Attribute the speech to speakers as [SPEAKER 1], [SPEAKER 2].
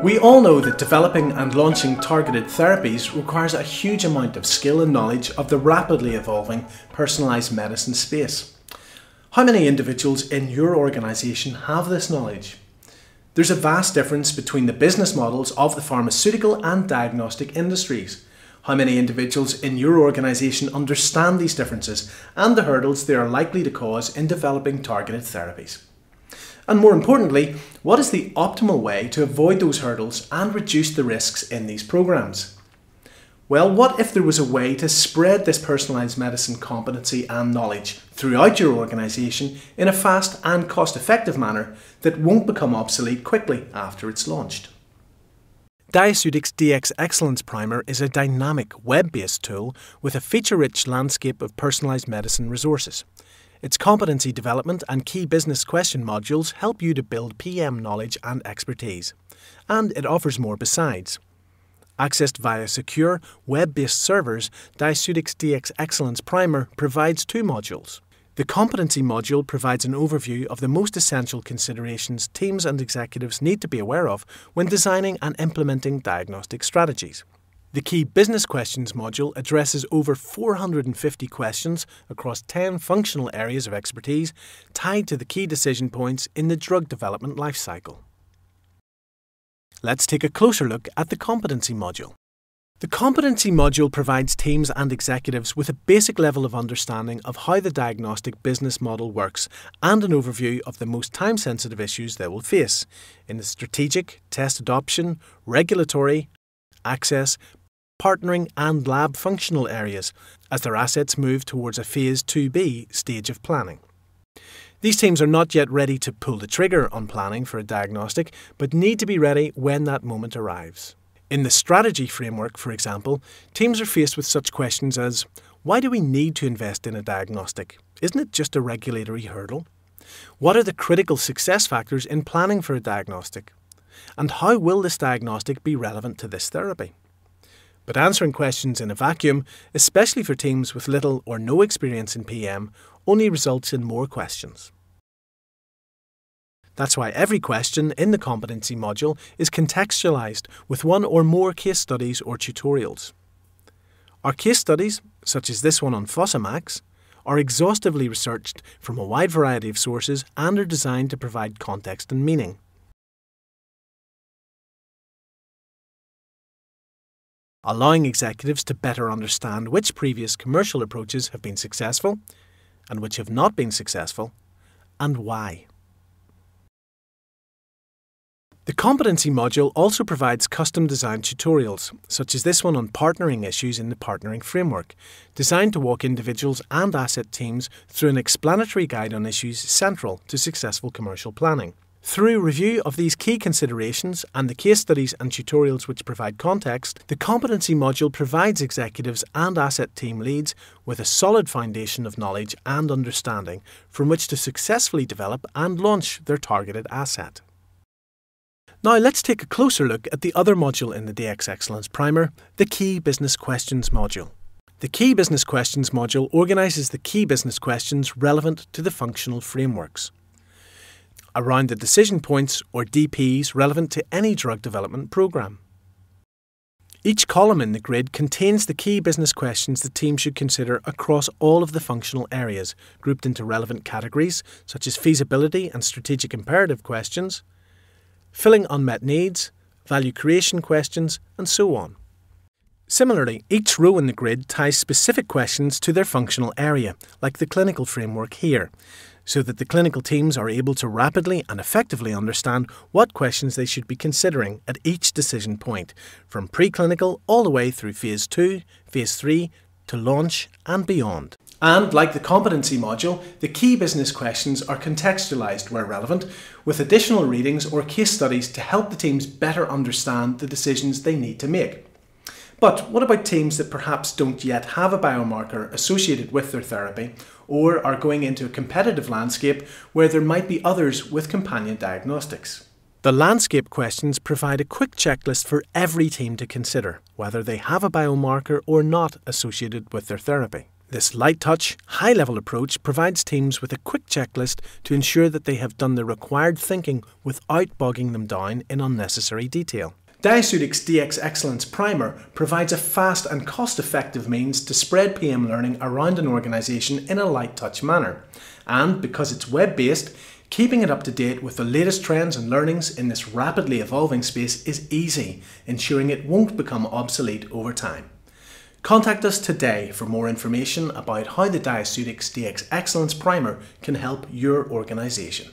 [SPEAKER 1] We all know that developing and launching targeted therapies requires a huge amount of skill and knowledge of the rapidly evolving personalised medicine space. How many individuals in your organisation have this knowledge? There's a vast difference between the business models of the pharmaceutical and diagnostic industries. How many individuals in your organisation understand these differences and the hurdles they are likely to cause in developing targeted therapies? And more importantly, what is the optimal way to avoid those hurdles and reduce the risks in these programs? Well, what if there was a way to spread this personalised medicine competency and knowledge throughout your organisation in a fast and cost-effective manner that won't become obsolete quickly after it's launched? Diaceutics DX Excellence Primer is a dynamic, web-based tool with a feature-rich landscape of personalised medicine resources. Its competency development and key business question modules help you to build PM knowledge and expertise. And it offers more besides. Accessed via secure, web-based servers, Diaceutics DX Excellence Primer provides two modules. The Competency Module provides an overview of the most essential considerations teams and executives need to be aware of when designing and implementing diagnostic strategies. The Key Business Questions module addresses over 450 questions across 10 functional areas of expertise tied to the key decision points in the drug development lifecycle. Let's take a closer look at the Competency Module. The Competency Module provides teams and executives with a basic level of understanding of how the diagnostic business model works and an overview of the most time-sensitive issues they will face in the strategic, test adoption, regulatory, access, partnering and lab functional areas as their assets move towards a Phase 2B stage of planning. These teams are not yet ready to pull the trigger on planning for a diagnostic, but need to be ready when that moment arrives. In the strategy framework, for example, teams are faced with such questions as, why do we need to invest in a diagnostic? Isn't it just a regulatory hurdle? What are the critical success factors in planning for a diagnostic? And how will this diagnostic be relevant to this therapy? But answering questions in a vacuum, especially for teams with little or no experience in PM, only results in more questions. That's why every question in the Competency Module is contextualised with one or more case studies or tutorials. Our case studies, such as this one on Fosamax, are exhaustively researched from a wide variety of sources and are designed to provide context and meaning. Allowing executives to better understand which previous commercial approaches have been successful and which have not been successful, and why. The Competency Module also provides custom-designed tutorials, such as this one on partnering issues in the partnering framework, designed to walk individuals and asset teams through an explanatory guide on issues central to successful commercial planning. Through review of these key considerations and the case studies and tutorials which provide context, the Competency Module provides executives and asset team leads with a solid foundation of knowledge and understanding from which to successfully develop and launch their targeted asset. Now let's take a closer look at the other module in the DX Excellence Primer, the Key Business Questions module. The Key Business Questions module organises the key business questions relevant to the functional frameworks around the decision points or DPs relevant to any drug development programme. Each column in the grid contains the key business questions the team should consider across all of the functional areas, grouped into relevant categories such as feasibility and strategic imperative questions, filling unmet needs, value creation questions, and so on. Similarly, each row in the grid ties specific questions to their functional area, like the clinical framework here, so that the clinical teams are able to rapidly and effectively understand what questions they should be considering at each decision point, from preclinical all the way through Phase 2, Phase 3, to launch and beyond. And like the Competency Module, the key business questions are contextualised where relevant, with additional readings or case studies to help the teams better understand the decisions they need to make. But what about teams that perhaps don't yet have a biomarker associated with their therapy, or are going into a competitive landscape where there might be others with companion diagnostics? The landscape questions provide a quick checklist for every team to consider, whether they have a biomarker or not associated with their therapy. This light-touch, high-level approach provides teams with a quick checklist to ensure that they have done the required thinking without bogging them down in unnecessary detail. Diaceutics DX Excellence Primer provides a fast and cost-effective means to spread PM learning around an organisation in a light-touch manner. And because it's web-based, keeping it up to date with the latest trends and learnings in this rapidly evolving space is easy, ensuring it won't become obsolete over time. Contact us today for more information about how the Diaceutics DX Excellence Primer can help your organisation.